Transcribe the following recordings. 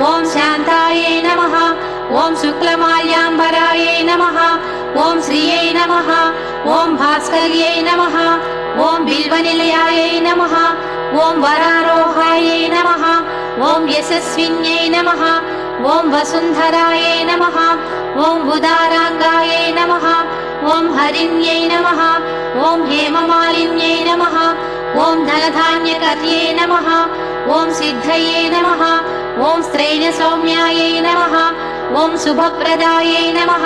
ಓಂ ಶಾಂತಾಯೇ ನಮಃ. ಓಂ ಶುಕ್ಲಮಾಲ್ಯಾಂಬರಾಯೇ ನಮಃ. ಓಂ ಶ್ರಿಯೇ ನಮಃ. ಓಂ ಭಾಸ್ಕರ್ಯೇ ನಮಃ. ಓಂ ಬಿಲ್ವನಿಲಯಾಯೇ ನಮಃ. ಓಂ ವರಾರೋಹಾಯೇ ನಮಃ. ಓಂ ಯಶಸ್ವಿನ್ಯೈ ನಮಃ. ಓಂ ವಸುಂಧರಾಯೇ ನಮಃ. ಓಂ ಉದಾರಾಂಗಾಯೇ ನಮಃ. ಓಂ ಹರಿಣ್ಯೈ ನಮಃ. ಓಂ ಹೇಮಮಾಲಿನ್ಯೈ ನಮಃ. ಓಂ ಧನಧಾನ್ಯಕರ್ಯೇ ನಮಃ. ಓಂ ಸಿದ್ಧಯೇ ನಮಃ. ಓಂ ಸ್ತ್ರೈಣಸೌಮ್ಯಾಯೇ ನಮಃ. ಓಂ ಶುಭಪ್ರದಾಯೇ ನಮಃ.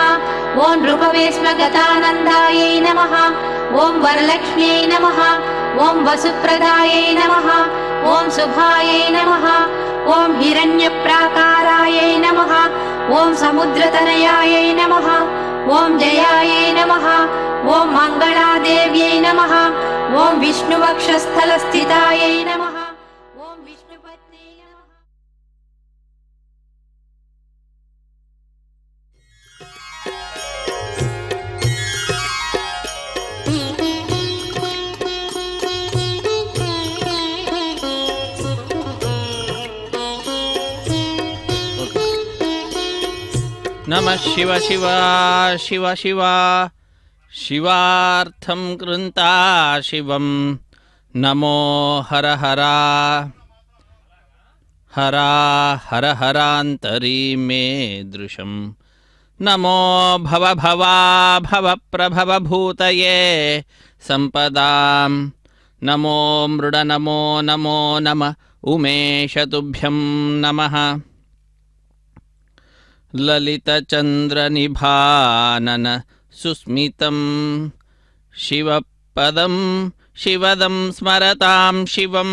ಓಂ ನೃಪವೇಶ್ಮಗತಾನಂದಾಯೇ ನಮಃ. ಓಂ ವರಲಕ್ಷ್ಮ್ಯೈ ನಮಃ. ಓಂ ವಸುಪ್ರದಾಯೇ ನಮಃ. ಓಂ ಶುಭಾಯೇ ನಮಃ. ಓಂ ಹಿರಣ್ಯಪ್ರಾಕಾರಾಯೇ ನಮಃ. ಓಂ ಸಮುದ್ರತನಯಾಯೇ ನಮಃ. ಓಂ ಜಯಾಯೇ ನಮಃ. ಓಂ ಮಂಗಳಾದೇವ್ಯೈ ನಮಃ. ಓಂ ವಿಷ್ಣುವಕ್ಷಸ್ಥಲಸ್ಥಿತಾಯೈ ನಮಃ. ಓಂ ವಿಷ್ಣುಪತ್ನೇ ನಮಃ. ನಮಃ ಶಿವ ಶಿವ ಶಿವ ಶಿವ ಶಿವಾರ್ಥಂ ಕೃಂತಾ ಶಿವಂ. ನಮೋ ಹರ ಹರ ಹರ ಹರ ಹರಾಂತರಿ ಮೇ ದೃಶಂ. ನಮೋ ಭವ ಭವಾ ಭವ ಪ್ರಭವ ಭೂತಯೇ ಸಂಪದಾಂ. ನಮೋ ಮೃಡ ನಮೋ ನಮೋ ನಮ ಉಮೇಶ ತುಭ್ಯಂ ನಮಃ. ಲಲಿತಚಂದ್ರನಿಭಾನನ ಸುಸ್ಮಿತಂ ಶಿವಪದಂ ಶಿವದಂ ಸ್ಮರತಾಂ ಶಿವಂ.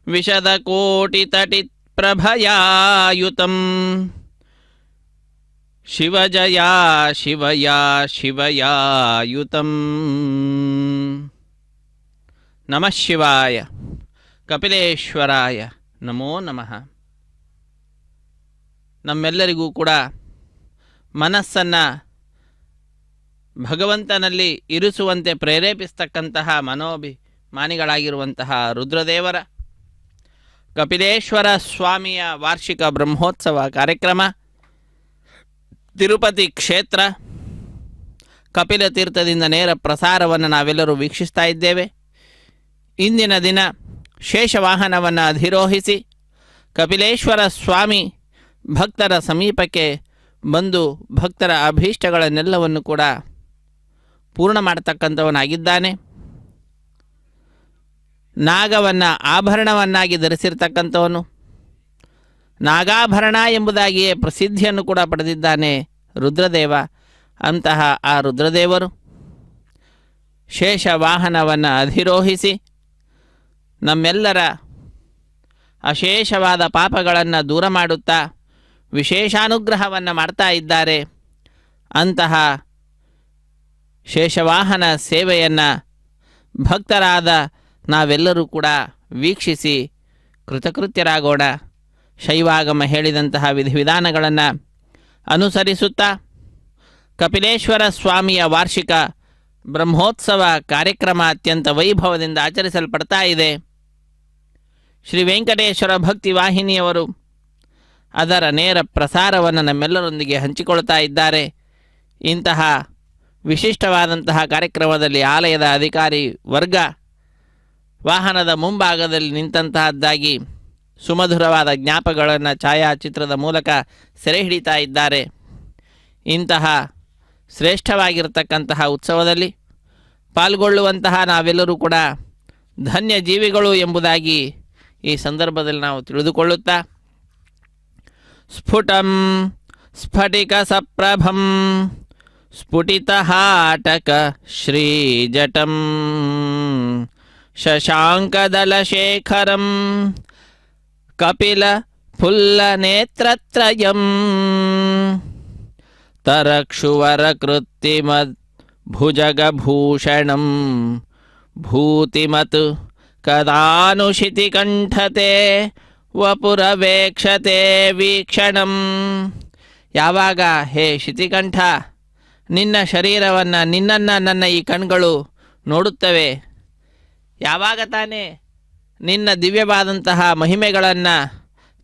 ವಿಶದಕೋಟಿತಟಿಪ್ರಭಯಾಯುತಂ ಶಿವಜಯಾ ಶಿವಯಾ ಶಿವಯಾಯುತಂ. ನಮಃ ಶಿವಾಯ ಕಪಿಲೇಶ್ವರಾಯ ನಮೋ ನಮಃ. ನಮ್ಮೆಲ್ಲರಿಗೂ ಕೂಡ ಮನಸ್ಸನ್ನು ಭಗವಂತನಲ್ಲಿ ಇರಿಸುವಂತೆ ಪ್ರೇರೇಪಿಸ್ತಕ್ಕಂತಹ ಮನೋಭಿಮಾನಿಗಳಾಗಿರುವಂತಹ ರುದ್ರದೇವರ ಕಪಿಲೇಶ್ವರ ಸ್ವಾಮಿಯ ವಾರ್ಷಿಕ ಬ್ರಹ್ಮೋತ್ಸವ ಕಾರ್ಯಕ್ರಮ ತಿರುಪತಿ ಕ್ಷೇತ್ರ ಕಪಿಲ ತೀರ್ಥದಿಂದ ನೇರ ಪ್ರಸಾರವನ್ನು ನಾವೆಲ್ಲರೂ ವೀಕ್ಷಿಸ್ತಾ ಇದ್ದೇವೆ. ಇಂದಿನ ದಿನ ಶೇಷವಾಹನವನ್ನು ಅಧಿರೋಹಿಸಿ ಕಪಿಲೇಶ್ವರ ಸ್ವಾಮಿ ಭಕ್ತರ ಸಮೀಪಕ್ಕೆ ಬಂದು ಭಕ್ತರ ಅಭೀಷ್ಟಗಳನ್ನೆಲ್ಲವನ್ನು ಕೂಡ ಪೂರ್ಣ ಮಾಡತಕ್ಕಂಥವನಾಗಿದ್ದಾನೆ. ನಾಗವನ್ನು ಆಭರಣವನ್ನಾಗಿ ಧರಿಸಿರ್ತಕ್ಕಂಥವನು, ನಾಗಾಭರಣ ಎಂಬುದಾಗಿಯೇ ಪ್ರಸಿದ್ಧಿಯನ್ನು ಕೂಡ ಪಡೆದಿದ್ದಾನೆ ರುದ್ರದೇವ. ಅಂತಹ ಆ ರುದ್ರದೇವರು ಶೇಷವಾಹನವನ್ನು ಅಧಿರೋಹಿಸಿ ನಮ್ಮೆಲ್ಲರ ಅಶೇಷವಾದ ಪಾಪಗಳನ್ನು ದೂರ ಮಾಡುತ್ತಾ ವಿಶೇಷಾನುಗ್ರಹವನ್ನು ಮಾಡ್ತಾ ಇದ್ದಾರೆ. ಅಂತಹ ಶೇಷವಾಹನ ಸೇವೆಯನ್ನು ಭಕ್ತರಾದ ನಾವೆಲ್ಲರೂ ಕೂಡ ವೀಕ್ಷಿಸಿ ಕೃತಕೃತ್ಯರಾಗೋಣ. ಶೈವಾಗಮ ಹೇಳಿದಂತಹ ವಿಧಿವಿಧಾನಗಳನ್ನು ಅನುಸರಿಸುತ್ತಾ ಕಪಿಲೇಶ್ವರ ಸ್ವಾಮಿಯ ವಾರ್ಷಿಕ ಬ್ರಹ್ಮೋತ್ಸವ ಕಾರ್ಯಕ್ರಮ ಅತ್ಯಂತ ವೈಭವದಿಂದ ಆಚರಿಸಲ್ಪಡ್ತಾ ಇದೆ. ಶ್ರೀ ವೆಂಕಟೇಶ್ವರ ಭಕ್ತಿ ವಾಹಿನಿಯವರು ಅದರ ನೇರ ಪ್ರಸಾರವನ್ನು ನಮ್ಮೆಲ್ಲರೊಂದಿಗೆ ಹಂಚಿಕೊಳ್ತಾ ಇದ್ದಾರೆ. ಇಂತಹ ವಿಶಿಷ್ಟವಾದಂತಹ ಕಾರ್ಯಕ್ರಮದಲ್ಲಿ ಆಲಯದ ಅಧಿಕಾರಿ ವರ್ಗ ವಾಹನದ ಮುಂಭಾಗದಲ್ಲಿ ನಿಂತಂತಹದ್ದಾಗಿ ಸುಮಧುರವಾದ ಜ್ಞಾಪಕಗಳನ್ನು ಛಾಯಾಚಿತ್ರದ ಮೂಲಕ ಸೆರೆ ಹಿಡಿತಾ ಇದ್ದಾರೆ. ಇಂತಹ ಶ್ರೇಷ್ಠವಾಗಿರತಕ್ಕಂತಹ ಉತ್ಸವದಲ್ಲಿ ಪಾಲ್ಗೊಳ್ಳುವಂತಹ ನಾವೆಲ್ಲರೂ ಕೂಡ ಧನ್ಯ ಜೀವಿಗಳು ಎಂಬುದಾಗಿ ಈ ಸಂದರ್ಭದಲ್ಲಿ ನಾವು ತಿಳಿದುಕೊಳ್ಳುತ್ತಾ, ಸ್ಫುಟಂ ಸ್ಫಟಿಕ ಸಪ್ರಭಂ ಸ್ಫುಟಿತಹಾಟಕ ಶ್ರೀಜಟಂ ಶಶಾಂಕದಲಶೇಖರಂ ಕಪಿಲ ಫುಲ್ಲನೇತ್ರತ್ರಯಂ ತರಕ್ಷುವರಕೃತ್ತಿಮದ್ ಭುಜಗಭೂಷಣಂ ಭೂತಿಮತ್ ಕದಾನುಶಿತಿಕಂಠತೆ ವಪುರವೇಕ್ಷತೆ ವೀಕ್ಷಣಂ. ಯಾವಾಗ ಹೇ ಶಿತಿಕಂಠ ನಿನ್ನ ಶರೀರವನ್ನು, ನಿನ್ನನ್ನು ನನ್ನ ಈ ಕಣ್ಗಳು ನೋಡುತ್ತವೆ, ಯಾವಾಗ ತಾನೇ ನಿನ್ನ ದಿವ್ಯವಾದಂತಹ ಮಹಿಮೆಗಳನ್ನು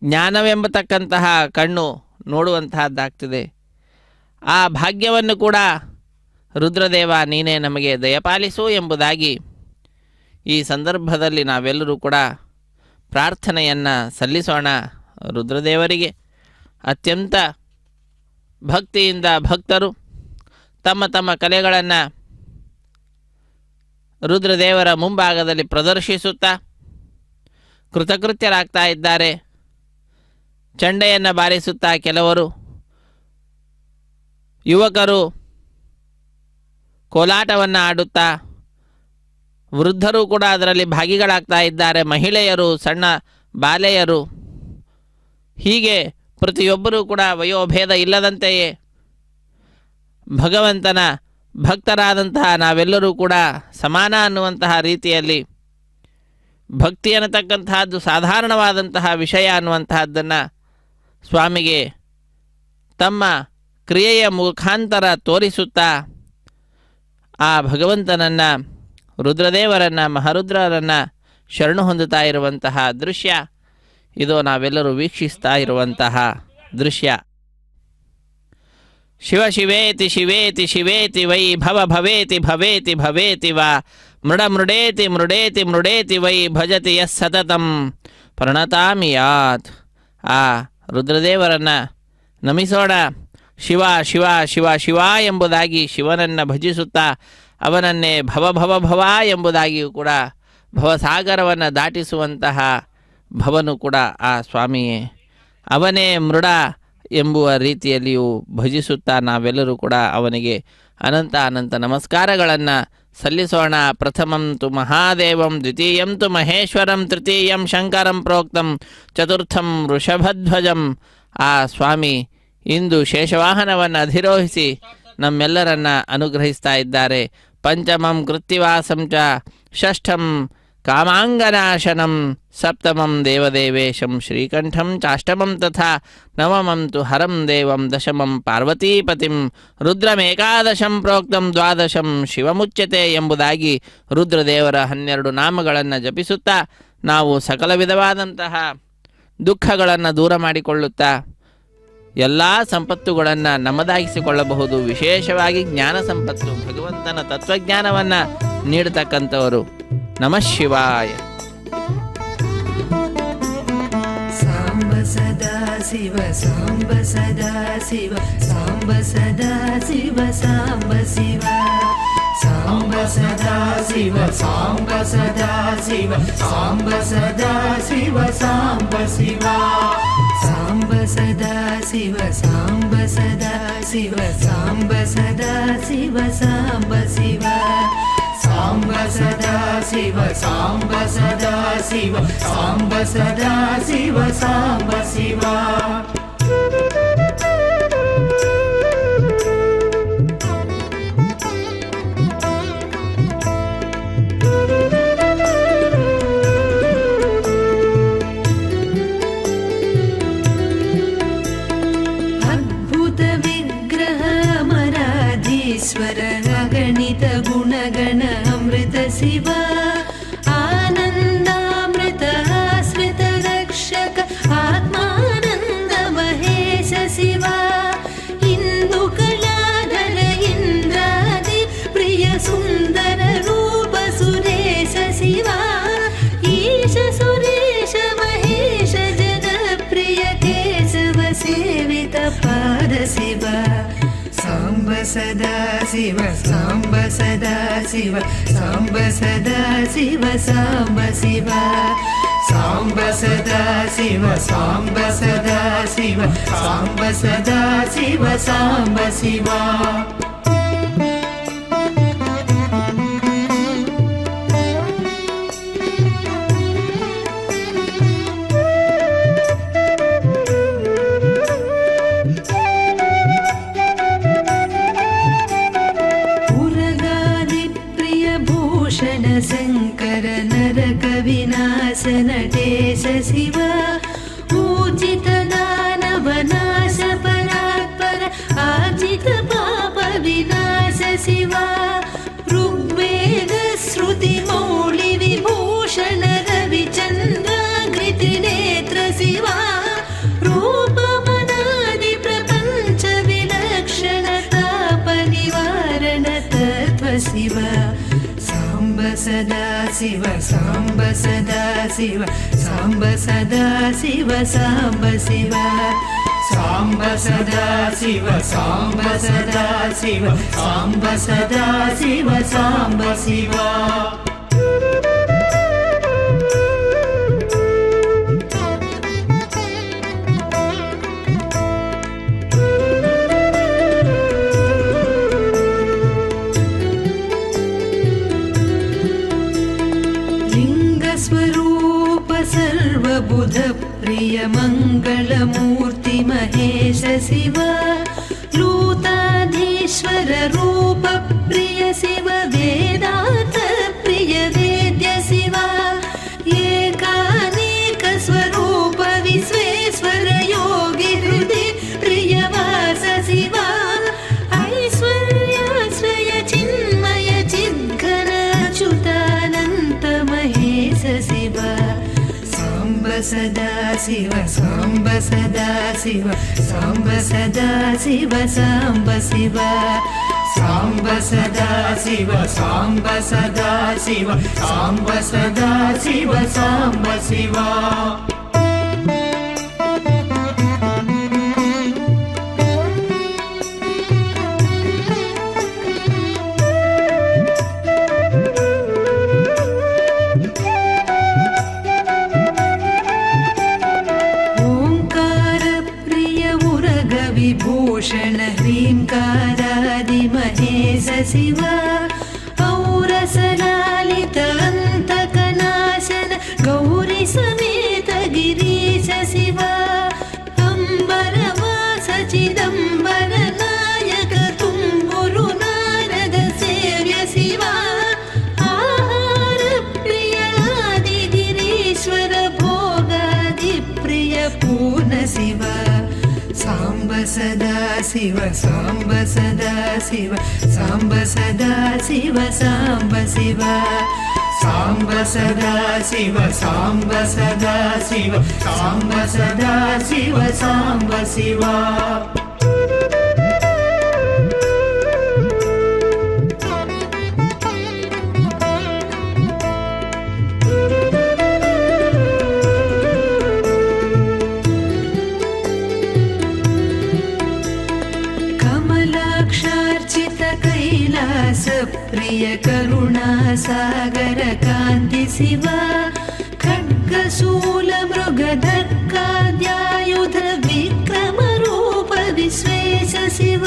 ಜ್ಞಾನವೆಂಬತಕ್ಕಂತಹ ಕಣ್ಣು ನೋಡುವಂತಹದ್ದಾಗ್ತಿದೆ. ಆ ಭಾಗ್ಯವನ್ನು ಕೂಡ ರುದ್ರದೇವ ನೀನೇ ನಮಗೆ ದಯಪಾಲಿಸು ಎಂಬುದಾಗಿ ಈ ಸಂದರ್ಭದಲ್ಲಿ ನಾವೆಲ್ಲರೂ ಕೂಡ ಪ್ರಾರ್ಥನೆಯನ್ನು ಸಲ್ಲಿಸೋಣ. ರುದ್ರದೇವರಿಗೆ ಅತ್ಯಂತ ಭಕ್ತಿಯಿಂದ ಭಕ್ತರು ತಮ್ಮ ತಮ್ಮ ಕಲೆಗಳನ್ನು ರುದ್ರದೇವರ ಮುಂಭಾಗದಲ್ಲಿ ಪ್ರದರ್ಶಿಸುತ್ತಾ ಕೃತಕೃತ್ಯರಾಗ್ತಾ ಇದ್ದಾರೆ. ಚಂಡೆಯನ್ನು ಬಾರಿಸುತ್ತಾ ಕೆಲವರು, ಯುವಕರು ಕೋಲಾಟವನ್ನು ಆಡುತ್ತಾ, ವೃದ್ಧರು ಕೂಡ ಅದರಲ್ಲಿ ಭಾಗಿಗಳಾಗ್ತಾ ಇದ್ದಾರೆ, ಮಹಿಳೆಯರು, ಸಣ್ಣ ಬಾಲೆಯರು, ಹೀಗೆ ಪ್ರತಿಯೊಬ್ಬರೂ ಕೂಡ ವಯೋಭೇದ ಇಲ್ಲದಂತೆಯೇ ಭಗವಂತನ ಭಕ್ತರಾದಂತಹ ನಾವೆಲ್ಲರೂ ಕೂಡ ಸಮಾನ ಅನ್ನುವಂತಹ ರೀತಿಯಲ್ಲಿ ಭಕ್ತಿ ಅನ್ನತಕ್ಕಂತಹದ್ದು ಸಾಧಾರಣವಾದಂತಹ ವಿಷಯ ಅನ್ನುವಂತಹದ್ದನ್ನು ಸ್ವಾಮಿಗೆ ತಮ್ಮ ಕ್ರಿಯೆಯ ಮುಖಾಂತರ ತೋರಿಸುತ್ತಾ ಆ ಭಗವಂತನನ್ನು, ರುದ್ರದೇವರನ್ನು, ಮಹಾರುದ್ರರನ್ನು ಶರಣು ಹೊಂದುತ್ತಾ ಇರುವಂತಹ ದೃಶ್ಯ ಇದು ನಾವೆಲ್ಲರೂ ವೀಕ್ಷಿಸ್ತಾ ಇರುವಂತಹ ದೃಶ್ಯ. ಶಿವ ಶಿವೇತಿ ಶಿವೇತಿ ಶಿವೇತಿ ವೈ ಭವ ಭವೇತಿ ಭವೇತಿ ಭವೇತಿ ವಾ ಮೃಡ ಮೃಡೇತಿ ಮೃಡೇತಿ ಮೃಡೇತಿ ವೈ ಭಜತಿ ಯಸ್ ಸತತಂ ಪ್ರಣತಾಮಿ ಯಾತ್. ಆ ರುದ್ರದೇವರನ್ನು ನಮಿಸೋಣ. ಶಿವ ಶಿವ ಶಿವ ಶಿವ ಎಂಬುದಾಗಿ ಶಿವನನ್ನು ಭಜಿಸುತ್ತಾ ಅವನನ್ನೇ ಭವ ಭವ ಭವ ಎಂಬುದಾಗಿಯೂ ಕೂಡ ಭವಸಾಗರವನ್ನು ದಾಟಿಸುವಂತಹ ಭವನು ಕೂಡ ಆ ಸ್ವಾಮಿಯೇ. ಅವನೇ ಮೃಡ ಎಂಬುವ ರೀತಿಯಲ್ಲಿಯೂ ಭಜಿಸುತ್ತಾ ನಾವೆಲ್ಲರೂ ಕೂಡ ಅವನಿಗೆ ಅನಂತ ಅನಂತ ನಮಸ್ಕಾರಗಳನ್ನು ಸಲ್ಲಿಸೋಣ. ಪ್ರಥಮಂ ತು ಮಹಾದೇವಂ, ದ್ವಿತೀಯಂ ತು ಮಹೇಶ್ವರಂ, ತೃತೀಯಂ ಶಂಕರಂ ಪ್ರೋಕ್ತಂ, ಚತುರ್ಥಂ ವೃಷಭಧ್ವಜಂ. ಆ ಸ್ವಾಮಿ ಇಂದು ಶೇಷವಾಹನವನ್ನು ಅಧಿರೋಹಿಸಿ ನಮ್ಮೆಲ್ಲರನ್ನ ಅನುಗ್ರಹಿಸ್ತಾ ಇದ್ದಾರೆ. ಪಂಚಮಂ ಕೃತ್ತಿವಾಸಂ ಚ, ಷಷ್ಠಂ ಕಾಮಾಂಗನಾಶನಂ, ಸಪ್ತಮಂ ದೇವದೇವೇಶಂ ಶ್ರೀಕಂಠಂ ಚಾಷ್ಟಮಂ ತಥಾ ನವಮಂ ತು ಹರಂ ದೇವಂ, ದಶಮಂ ಪಾರ್ವತೀಪತಿಂ, ರುದ್ರಮೇಕಾದಶಂ ಪ್ರೋಕ್ತಂ, ದ್ವಾದಶಂ ಶಿವಮುಚ್ಯತೆ ಎಂಬುದಾಗಿ ರುದ್ರದೇವರ 12 ನಾಮಗಳನ್ನು ಜಪಿಸುತ್ತಾ ನಾವು ಸಕಲ ವಿಧವಾದಂತಹ ದುಃಖಗಳನ್ನು ದೂರ ಮಾಡಿಕೊಳ್ಳುತ್ತಾ ಎಲ್ಲ ಸಂಪತ್ತುಗಳನ್ನು ನಮ್ಮದಾಗಿಸಿಕೊಳ್ಳಬಹುದು. ವಿಶೇಷವಾಗಿ ಜ್ಞಾನ ಸಂಪತ್ತು, ಭಗವಂತನ ತತ್ವಜ್ಞಾನವನ್ನು ನೀಡತಕ್ಕಂಥವರು. ನಮಃ ಶಿವಾಯ. ಸಾಂಬ ಸದಾ ಶಿವ ಸಾಂಬ ಸದಾ ಶಿವ ಸಾಂಬ ಸದಾ ಶಿವ ಸಾಂಬ ಶಿವ ಸಾಂಬ ಸದಾ ಶಿವ ಸಾಂಬ ಸದಾ ಶಿವ ಸಾಂಬ ಸದಾ ಶಿವ ಸಾಂಬ ಶಿವ ಸಾಂಬ ಸದಾ ಶಿವ ಸಾಂಬ ಸದಾ ಶಿವ ಸಾಂಬ ಸದಾ ಶಿವ ಸಾಂಬ ಶಿವ ಸಾಂಬ ಸದಾ ಶಿವ ಸಾಂಬ ಸದಾ ಶಿವ ಸಾಂಬ ಸದಾ ಶಿವ ಸಾಂಬ ಶಿವ. ಅದ್ಭುತ ವಿಗ್ರಹ ಅಮರಾಧೀಶ್ವರ ಅಗಣಿತ ಗುಣಗಣ ಅಮೃತ ಶಿವ ಆನಂದಾಮೃತ ಆಶ್ರಿತ ರಕ್ಷಕ ಆತ್ಮಾನಂದ ಮಹೇಶ ಶಿವ ಇಂದು ಕಲಾಧರ ಇಂದ್ರಾದಿ ಪ್ರಿಯ ಸುಂದರ ರೂಪ ಸುರೇಶ ಶಿವ ಈಶ ಸುರೇಶ ಮಹೇಶ ಜನ ಪ್ರಿಯ ಕೇಶವ ಸೇವಿತ ಪಾದ ಶಿವ ಸಾಂಬ ಸದಾ ಶಿವ ಸಾಂಬ ಸದಾ ಶಿವ ಸಾಂಬ ಸದಾ ಶಿವ ಸಾಂಬ ಶಿವ ಸಾಂಬ ಸದಾ ಶಿವ ಸಾಂಬ ಸದಾ ಶಿವ ಸಾಂಬ ಸದಾ ಶಿವ ಸಾಂಬ ಶಿವ. ಶಂಕರ ನರಕ ವಿನಾಶ ನಟೇಶ ಶಿವ ಊಚಿತ ದಾನವ ನಾಶ ಪರಾತ್ಪರ ಆಚಿತ ಪಾಪ सदा शिव साम्ब सदा शिव साम्ब सदा शिव साम्ब शिव साम्ब सदा शिव साम्ब सदा शिव साम्ब सदा शिव साम्ब शिव लिङ्गस्वरूप सर्वबुध प्रिय मङ्गलमूर्ति महेश शिव लूताधीश्वर रूप प्रिय शिव वेदान्त प्रिय वेद्य शिव एकानेक स्वरूप विश्वेश्वर योगी हृदय प्रिय वास शिव ऐश्वर्याश्रय चिन्मय चिद्घन अच्युतानन्त महेश शिव साम्ब सदा शिव साम्ब सदा शिव साम्ब सदा शिव साम्ब शिव साम्ब सदा शिव साम्ब सदा शिव साम्ब सदा शिव साम्ब शिव विभूषण ह्रीङ्कारादि महेश शिव औरसलालित अन्तकनाशन गौरी समेत गिरीश शिव अम्बरवास चिदम्बर नायक तुम्बुरु नारद सेव्य शिव आहार प्रिय आदि गिरीश्वर भोगादि प्रिय पूर्ण शिव साम्ब सदा शिव साम्ब सदा शिव साम्ब सदा शिव साम्ब शिव साम्ब सदा शिव साम्ब सदा शिव साम्ब सदा शिव साम्ब शिव कैलास प्रिय करुणा सागर कान्ति शिव खड्गशूल मृगधक्काद्यायुध विक्रम रूप विश्वेश शिव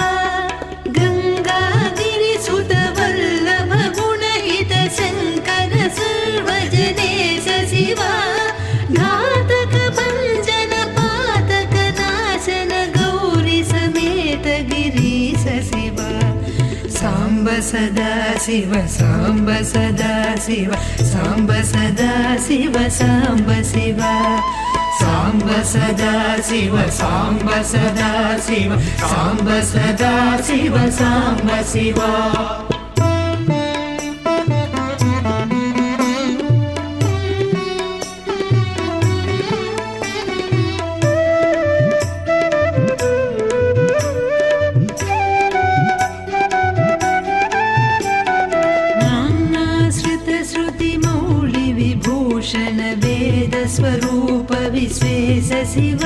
गङ्गागिरिसुत वल्लभ गुणहित शङ्कर सर्वजनेश शिव घातक भञ्जन पातक नाशन गौरी समेत गिरीश शिव साम्ब सदा शिव साम्ब सदा शिव साम्ब सदा शिव साम्ब शिव साम्ब सदा शिव साम्ब सदा शिव साम्ब सदा शिव साम्ब शिव वेद स्वरूप विश्वेश शिव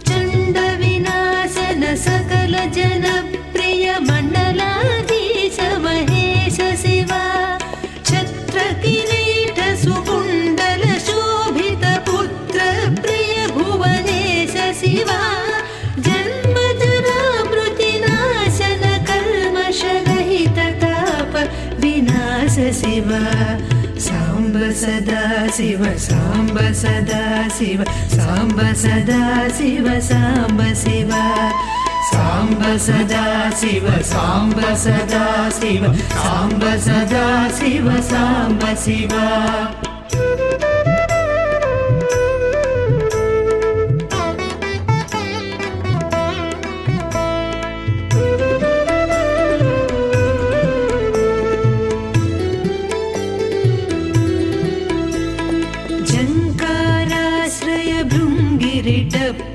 चण्ड विनाशन सकल जन प्रिय मण्डलाधीश महेश शिव छत्र किरीट सुकुण्डल शोभित पुत्र प्रिय भुवनेश शिव जन्म जरा मृति नाशन कल्मष रहित ताप विनाश शिव साम्ब सदा शिव साम्ब सदा शिव साम्ब सदा शिव साम्ब शिव साम्ब सदा शिव साम्ब सदा शिव साम्ब सदा शिव साम्ब शिव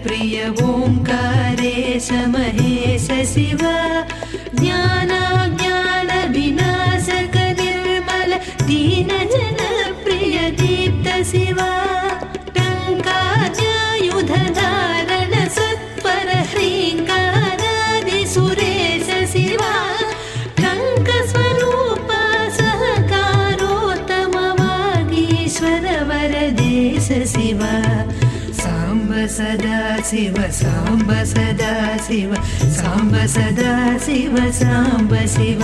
प्रिय ओंकारेश महेश शिव ज्ञान विनाशक निर्मल दीन ಶಿವ ಟಂಕಾಯುಧಾರಣ ಸತ್ವರ ಹ್ರೀಂಗಾರಾದಿ ಸುರೇಶ ಶಿವ ಟಂಕ ಸ್ವರೂಪ ಸಹಕಾರೋತ್ತಮವಾಗೀಶ್ವರ ವರದೇಶ ಶಿವ ಸಾಂಬ ಸದಾ ಶಿವ ಸಾಂಬ ಸದಾ ಶಿವ ಸಾಂಬ ಸದಾ ಶಿವ ಸಾಂಬ ಶಿವ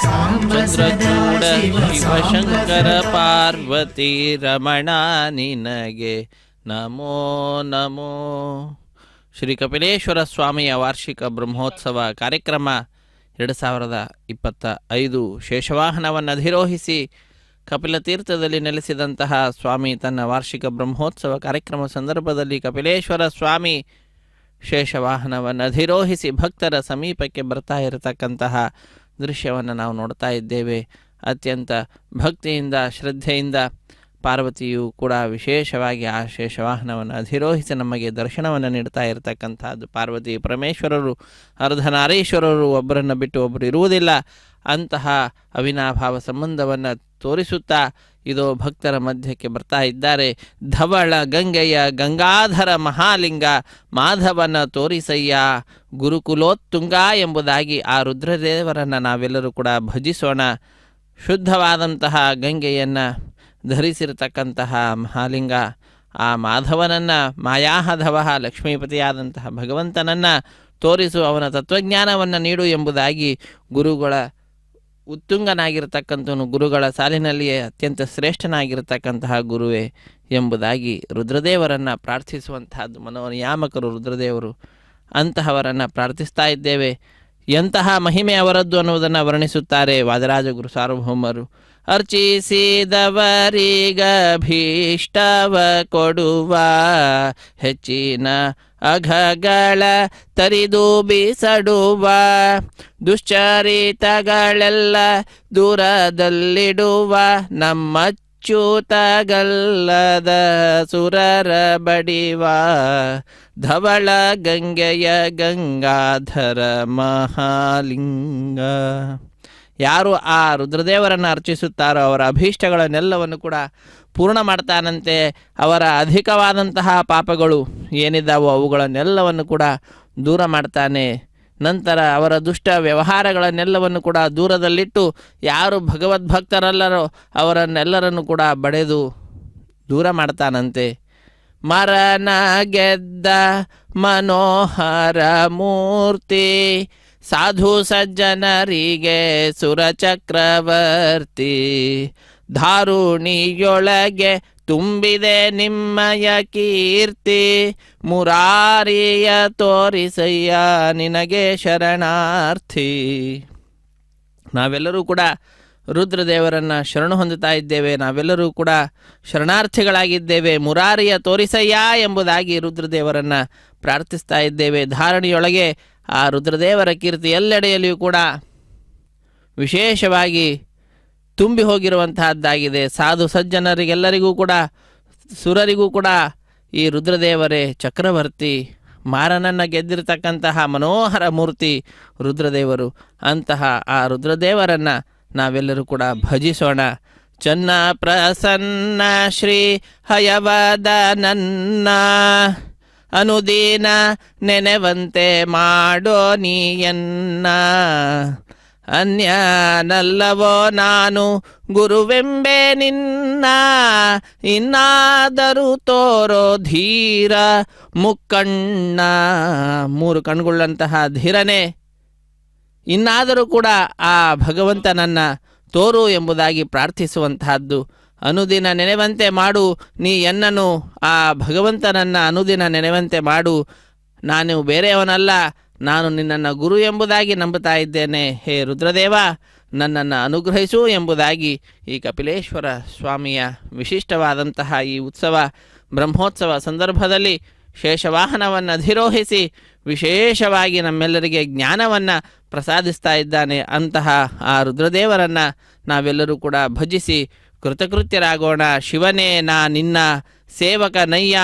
ಸಾಂಬ ಸದಾ ಶಿವ ಶಿವಶಂಕರ ಪಾರ್ವತಿ ರಮಣ ನಿನಗೆ ನಮೋ ನಮೋ. ಶ್ರೀ ಕಪಿಲೇಶ್ವರ ಸ್ವಾಮಿಯ ವಾರ್ಷಿಕ ಬ್ರಹ್ಮೋತ್ಸವ ಕಾರ್ಯಕ್ರಮ 2025 ಶೇಷವಾಹನವನ್ನು ಅಧಿರೋಹಿಸಿ ಕಪಿಲತೀರ್ಥದಲ್ಲಿ ನೆಲೆಸಿದಂತಹ ಸ್ವಾಮಿ ತನ್ನ ವಾರ್ಷಿಕ ಬ್ರಹ್ಮೋತ್ಸವ ಕಾರ್ಯಕ್ರಮ ಸಂದರ್ಭದಲ್ಲಿ ಕಪಿಲೇಶ್ವರ ಸ್ವಾಮಿ ಶೇಷವಾಹನವನ್ನು ಅಧಿರೋಹಿಸಿ ಭಕ್ತರ ಸಮೀಪಕ್ಕೆ ಬರ್ತಾ ಇರತಕ್ಕಂತಹ ದೃಶ್ಯವನ್ನು ನಾವು ನೋಡ್ತಾ ಇದ್ದೇವೆ. ಅತ್ಯಂತ ಭಕ್ತಿಯಿಂದ ಶ್ರದ್ಧೆಯಿಂದ ಪಾರ್ವತಿಯು ಕೂಡ ವಿಶೇಷವಾಗಿ ಆ ಶೇಷವಾಹನವನ್ನು ಅಧಿರೋಹಿಸಿ ನಮಗೆ ದರ್ಶನವನ್ನು ನೀಡ್ತಾ ಇರತಕ್ಕಂಥದ್ದು. ಪಾರ್ವತಿ ಪರಮೇಶ್ವರರು ಅರ್ಧನಾರೀಶ್ವರರು, ಒಬ್ಬರನ್ನು ಬಿಟ್ಟು ಒಬ್ಬರು ಇರುವುದಿಲ್ಲ. ಅಂತಹ ಅವಿನಾಭಾವ ಸಂಬಂಧವನ್ನು ತೋರಿಸುತ್ತಾ ಇದೋ ಭಕ್ತರ ಮಧ್ಯಕ್ಕೆ ಬರ್ತಾ ಇದ್ದಾರೆ. ಧವಳ ಗಂಗೆಯ ಗಂಗಾಧರ ಮಹಾಲಿಂಗ ಮಾಧವನ ತೋರಿಸಯ್ಯ ಗುರುಕುಲೋತ್ತುಂಗ ಎಂಬುದಾಗಿ ಆ ರುದ್ರದೇವರನ್ನು ನಾವೆಲ್ಲರೂ ಕೂಡ ಭಜಿಸೋಣ. ಶುದ್ಧವಾದಂತಹ ಗಂಗೆಯನ್ನು ಧರಿಸಿರತಕ್ಕಂತಹ ಮಹಾಲಿಂಗ ಆ ಮಾಧವನನ್ನು, ಮಾಯಾಹಧವ ಲಕ್ಷ್ಮೀಪತಿಯಾದಂತಹ ಭಗವಂತನನ್ನು ತೋರಿಸು, ಅವನ ತತ್ವಜ್ಞಾನವನ್ನು ನೀಡು ಎಂಬುದಾಗಿ ಗುರುಗಳ ಉತ್ತುಂಗನಾಗಿರ್ತಕ್ಕಂಥವನು, ಗುರುಗಳ ಸಾಲಿನಲ್ಲಿಯೇ ಅತ್ಯಂತ ಶ್ರೇಷ್ಠನಾಗಿರ್ತಕ್ಕಂತಹ ಗುರುವೇ ಎಂಬುದಾಗಿ ರುದ್ರದೇವರನ್ನು ಪ್ರಾರ್ಥಿಸುವಂತಹದ್ದು ಮನೋನಿಯಾಮಕರು ರುದ್ರದೇವರು. ಅಂತಹವರನ್ನು ಪ್ರಾರ್ಥಿಸ್ತಾ ಇದ್ದೇವೆ. ಎಂತಹ ಮಹಿಮೆ ಅವರದ್ದು ಅನ್ನುವುದನ್ನು ವರ್ಣಿಸುತ್ತಾರೆ ವಾದರಾಜ ಗುರು ಸಾರ್ವಭೌಮರು. ಅರ್ಚಿಸಿದವರಿಗಭೀಷ್ಟವ ಕೊಡುವ ಹೆಚ್ಚಿನ ಅಘಗಳ ತರಿದು ಬೀಸಡುವ ದುಶ್ಚರಿತಗಳೆಲ್ಲ ದೂರದಲ್ಲಿಡುವ ನಮ್ಮಚ್ಯುತಗಲ್ಲದ ಸುರರ ಬಡಿವ ಧವಳ ಗಂಗೆಯ ಗಂಗಾಧರ ಮಹಾಲಿಂಗ. ಯಾರು ಆ ರುದ್ರದೇವರನ್ನು ಅರ್ಚಿಸುತ್ತಾರೋ ಅವರ ಅಭೀಷ್ಟಗಳನ್ನೆಲ್ಲವನ್ನು ಕೂಡ ಪೂರ್ಣ ಮಾಡ್ತಾನಂತೆ. ಅವರ ಅಧಿಕವಾದಂತಹ ಪಾಪಗಳು ಏನಿದ್ದಾವೋ ಅವುಗಳನ್ನೆಲ್ಲವನ್ನು ಕೂಡ ದೂರ ಮಾಡ್ತಾನೆ. ನಂತರ ಅವರ ದುಷ್ಟ ವ್ಯವಹಾರಗಳನ್ನೆಲ್ಲವನ್ನು ಕೂಡ ದೂರದಲ್ಲಿಟ್ಟು ಯಾರು ಭಗವದ್ಭಕ್ತರಲ್ಲರೋ ಅವರನ್ನೆಲ್ಲರನ್ನು ಕೂಡ ಬಡೆದು ದೂರ ಮಾಡ್ತಾನಂತೆ. ಮರನ ಗೆದ್ದ ಮನೋಹರ ಮೂರ್ತಿ ಸಾಧು ಸಜ್ಜನರಿಗೆ ಸುರಚಕ್ರವರ್ತಿ ಧಾರುಣಿಯೊಳಗೆ ತುಂಬಿದೆ ನಿಮ್ಮಯ ಕೀರ್ತಿ ಮುರಾರಿಯ ತೋರಿಸಯ್ಯ ನಿನಗೆ ಶರಣಾರ್ಥಿ. ನಾವೆಲ್ಲರೂ ಕೂಡ ರುದ್ರದೇವರನ್ನು ಶರಣು ಹೊಂದುತ್ತಾ ಇದ್ದೇವೆ. ನಾವೆಲ್ಲರೂ ಕೂಡ ಶರಣಾರ್ಥಿಗಳಾಗಿದ್ದೇವೆ. ಮುರಾರಿಯ ತೋರಿಸಯ್ಯ ಎಂಬುದಾಗಿ ರುದ್ರದೇವರನ್ನು ಪ್ರಾರ್ಥಿಸ್ತಾ ಇದ್ದೇವೆ. ಧಾರಣಿಯೊಳಗೆ ಆ ರುದ್ರದೇವರ ಕೀರ್ತಿ ಎಲ್ಲೆಡೆಯಲ್ಲಿಯೂ ಕೂಡ ವಿಶೇಷವಾಗಿ ತುಂಬಿ ಹೋಗಿರುವಂತಹದ್ದಾಗಿದೆ. ಸಾಧು ಸಜ್ಜನರಿಗೆಲ್ಲರಿಗೂ ಕೂಡ ಸುರರಿಗೂ ಕೂಡ ಈ ರುದ್ರದೇವರೇ ಚಕ್ರವರ್ತಿ. ಮಾರನನ್ನು ಗೆದ್ದಿರತಕ್ಕಂತಹ ಮನೋಹರ ಮೂರ್ತಿ ರುದ್ರದೇವರು. ಅಂತಹ ಆ ರುದ್ರದೇವರನ್ನು ನಾವೆಲ್ಲರೂ ಕೂಡ ಭಜಿಸೋಣ. ಚನ್ನ ಪ್ರಸನ್ನ ಶ್ರೀ ಹಯವದನನ್ನ ಅನುದೀನ ನೆನೆವಂತೆ ಮಾಡೋ ನೀಯನ್ನ ಅನ್ಯನಲ್ಲವೋ ನಾನು ಗುರುವೆಂಬೆ ನಿನ್ನ ಇನ್ನಾದರೂ ತೋರೋ ಧೀರ ಮುಕ್ಕಣ್ಣ. ಮೂರು ಕಣ್ಗುಳ್ಳಂತಹ ಧೀರನೇ, ಇನ್ನಾದರೂ ಕೂಡ ಆ ಭಗವಂತನನ್ನು ತೋರು ಎಂಬುದಾಗಿ ಪ್ರಾರ್ಥಿಸುವಂತಹದ್ದು. ಅನುದಿನ ನೆನೆವಂತೆ ಮಾಡು ನೀ ಎನ್ನನು, ಆ ಭಗವಂತನನ್ನು ಅನುದಿನ ನೆನೆವಂತೆ ಮಾಡು. ನಾನು ಬೇರೆಯವನಲ್ಲ, ನಾನು ನಿನ್ನನ್ನು ಗುರು ಎಂಬುದಾಗಿ ನಂಬುತ್ತಾ ಇದ್ದೇನೆ. ಹೇ ರುದ್ರದೇವ, ನನ್ನನ್ನು ಅನುಗ್ರಹಿಸು ಎಂಬುದಾಗಿ ಈ ಕಪಿಲೇಶ್ವರ ಸ್ವಾಮಿಯ ವಿಶಿಷ್ಟವಾದಂತಹ ಈ ಉತ್ಸವ ಬ್ರಹ್ಮೋತ್ಸವ ಸಂದರ್ಭದಲ್ಲಿ ಶೇಷವಾಹನವನ್ನು ಅಧಿರೋಹಿಸಿ ವಿಶೇಷವಾಗಿ ನಮ್ಮೆಲ್ಲರಿಗೆ ಜ್ಞಾನವನ್ನು ಪ್ರಸಾದಿಸ್ತಾ ಇದ್ದಾನೆ. ಅಂತಹ ಆ ರುದ್ರದೇವರನ್ನು ನಾವೆಲ್ಲರೂ ಕೂಡ ಭಜಿಸಿ ಕೃತಕೃತ್ಯರಾಗೋಣ. ಶಿವನೇ ನಾ ನಿನ್ನ ಸೇವಕ ನಯ್ಯ,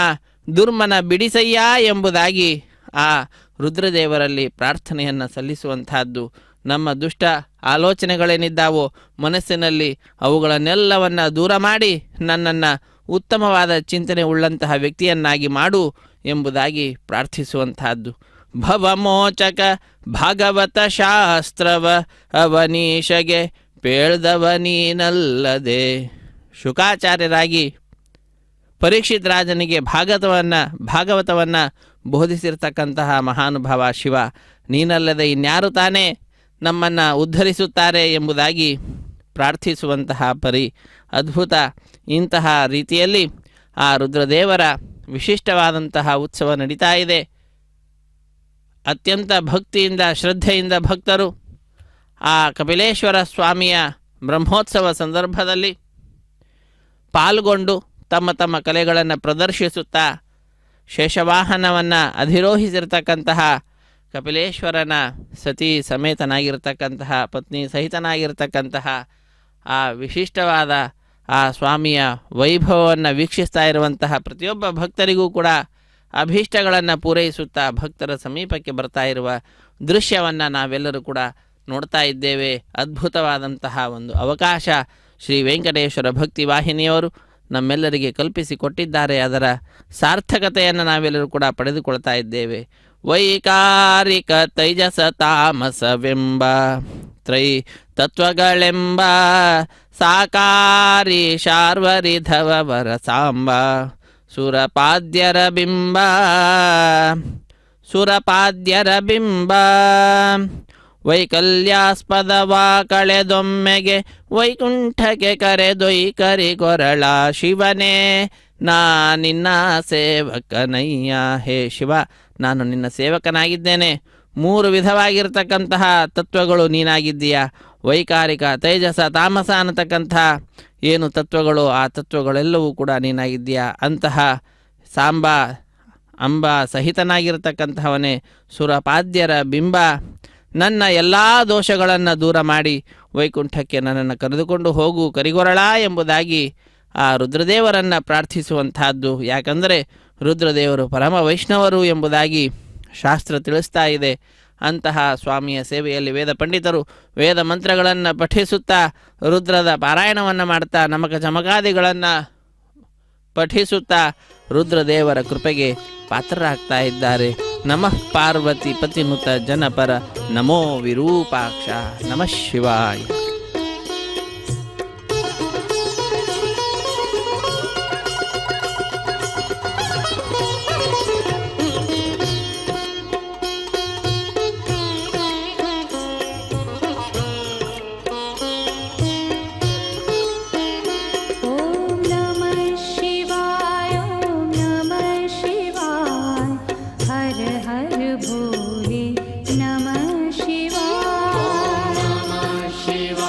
ದುರ್ಮನ ಬಿಡಿಸಯ್ಯ ಎಂಬುದಾಗಿ ಆ ರುದ್ರದೇವರಲ್ಲಿ ಪ್ರಾರ್ಥನೆಯನ್ನು ಸಲ್ಲಿಸುವಂತಹದ್ದು. ನಮ್ಮ ದುಷ್ಟ ಆಲೋಚನೆಗಳೇನಿದ್ದಾವೋ ಮನಸ್ಸಿನಲ್ಲಿ ಅವುಗಳನ್ನೆಲ್ಲವನ್ನು ದೂರ ಮಾಡಿ ನನ್ನನ್ನು ಉತ್ತಮವಾದ ಚಿಂತನೆ ಉಳ್ಳಂತಹ ವ್ಯಕ್ತಿಯನ್ನಾಗಿ ಮಾಡು ಎಂಬುದಾಗಿ ಪ್ರಾರ್ಥಿಸುವಂತಹದ್ದು. ಭವಮೋಚಕ ಭಾಗವತ ಶಾಸ್ತ್ರವ ಅವನೀಶಗೆ ಪೇಳ್ದವ ನೀನಲ್ಲದೆ. ಶುಕಾಚಾರ್ಯರಾಗಿ ಪರೀಕ್ಷಿತ್ ರಾಜನಿಗೆ ಭಾಗವತವನ್ನು ಬೋಧಿಸಿರ್ತಕ್ಕಂತಹ ಮಹಾನುಭಾವ ಶಿವ, ನೀನಲ್ಲದೆ ಇನ್ಯಾರು ತಾನೇ ನಮ್ಮನ್ನು ಉದ್ಧರಿಸುತ್ತಾರೆ ಎಂಬುದಾಗಿ ಪ್ರಾರ್ಥಿಸುವಂತಹ ಅದ್ಭುತ. ಇಂತಹ ರೀತಿಯಲ್ಲಿ ಆ ರುದ್ರದೇವರ ವಿಶಿಷ್ಟವಾದಂತಹ ಉತ್ಸವ ನಡೀತಾ ಇದೆ. ಅತ್ಯಂತ ಭಕ್ತಿಯಿಂದ ಶ್ರದ್ಧೆಯಿಂದ ಭಕ್ತರು ಆ ಕಪಿಲೇಶ್ವರ ಸ್ವಾಮಿಯ ಬ್ರಹ್ಮೋತ್ಸವ ಸಂದರ್ಭದಲ್ಲಿ ಪಾಲ್ಗೊಂಡು ತಮ್ಮ ತಮ್ಮ ಕಲೆಗಳನ್ನು ಪ್ರದರ್ಶಿಸುತ್ತಾ ಶೇಷವಾಹನವನ್ನು ಅಧಿರೋಹಿಸಿರ್ತಕ್ಕಂತಹ ಕಪಿಲೇಶ್ವರನ ಸತಿ ಸಮೇತನಾಗಿರ್ತಕ್ಕಂತಹ ಪತ್ನಿ ಸಹಿತನಾಗಿರ್ತಕ್ಕಂತಹ ಆ ವಿಶಿಷ್ಟವಾದ ಆ ಸ್ವಾಮಿಯ ವೈಭವವನ್ನು ವೀಕ್ಷಿಸ್ತಾ ಇರುವಂತಹ ಪ್ರತಿಯೊಬ್ಬ ಭಕ್ತರಿಗೂ ಕೂಡ ಅಭೀಷ್ಟಗಳನ್ನು ಪೂರೈಸುತ್ತಾ ಭಕ್ತರ ಸಮೀಪಕ್ಕೆ ಬರ್ತಾ ಇರುವ ದೃಶ್ಯವನ್ನು ನಾವೆಲ್ಲರೂ ಕೂಡ ನೋಡ್ತಾ ಇದ್ದೇವೆ. ಅದ್ಭುತವಾದಂತಹ ಒಂದು ಅವಕಾಶ ಶ್ರೀ ವೆಂಕಟೇಶ್ವರ ಭಕ್ತಿ ವಾಹಿನಿಯವರು ನಮ್ಮೆಲ್ಲರಿಗೆ ಕಲ್ಪಿಸಿಕೊಟ್ಟಿದ್ದಾರೆ. ಅದರ ಸಾರ್ಥಕತೆಯನ್ನು ನಾವೆಲ್ಲರೂ ಕೂಡ ಪಡೆದುಕೊಳ್ತಾ ಇದ್ದೇವೆ. ವೈಕಾರಿಕ ತೈಜಸ ತಾಮಸವೆಂಬ ತತ್ವಗಳೆಂಬ ಸಾಕಾರಿ ಶಾರ್ವರಿಧವರ ಸಾಂಬ ಸುರಪಾದ್ಯರ ಬಿಂಬ ವೈಕಲ್ಯಾಸ್ಪದವಾ ಕಳೆದೊಮ್ಮೆಗೆ ವೈಕುಂಠಕ್ಕೆ ಕರೆದೊಯ್ಕರಿಗೊರಳ ಶಿವನೇ ನಾ ನಿನ್ನ ಸೇವಕನಯ್ಯ. ಹೇ ಶಿವ, ನಾನು ನಿನ್ನ ಸೇವಕನಾಗಿದ್ದೇನೆ. 3 ವಿಧವಾಗಿರ್ತಕ್ಕಂತಹ ತತ್ವಗಳು ನೀನಾಗಿದ್ದೀಯ. ವೈಕಾರಿಕ, ತೈಜಸ, ತಾಮಸ ಅನ್ನತಕ್ಕಂಥ ಏನು ತತ್ವಗಳು, ಆ ತತ್ವಗಳೆಲ್ಲವೂ ಕೂಡ ನೀನಾಗಿದ್ದೀಯ. ಅಂತಹ ಸಾಂಬ ಅಂಬ ಸಹಿತನಾಗಿರ್ತಕ್ಕಂತಹವನೇ ಸುರಪಾದ್ಯರ ಬಿಂಬ, ನನ್ನ ಎಲ್ಲ ದೋಷಗಳನ್ನು ದೂರ ಮಾಡಿ ವೈಕುಂಠಕ್ಕೆ ನನ್ನನ್ನು ಕರೆದುಕೊಂಡು ಹೋಗು ಕರಿಗೊರಳ ಎಂಬುದಾಗಿ ಆ ರುದ್ರದೇವರನ್ನು ಪ್ರಾರ್ಥಿಸುವಂತಹದ್ದು. ಯಾಕಂದರೆ ರುದ್ರದೇವರು ಪರಮ ವೈಷ್ಣವರು ಎಂಬುದಾಗಿ ಶಾಸ್ತ್ರ ತಿಳಿಸ್ತಾ ಇದೆ. ಅಂತಹ ಸ್ವಾಮಿಯ ಸೇವೆಯಲ್ಲಿ ವೇದ ಪಂಡಿತರು ವೇದ ಮಂತ್ರಗಳನ್ನು ಪಠಿಸುತ್ತಾ ರುದ್ರದ ಪಾರಾಯಣವನ್ನು ಮಾಡ್ತಾ ನಮಕ ಚಮಕಾದಿಗಳನ್ನು ಪಠಿಸುತ್ತಾ ರುದ್ರದೇವರ ಕೃಪೆಗೆ ಪಾತ್ರರಾಗ್ತಾ ಇದ್ದಾರೆ. ನಮಃ ಪಾರ್ವತಿ ಪತಿನುತ ಜನಪರ ನಮೋ ವಿರೂಪಾಕ್ಷ. ನಮಃ ಶಿವಾಯ. शिवाय नमः शिवाय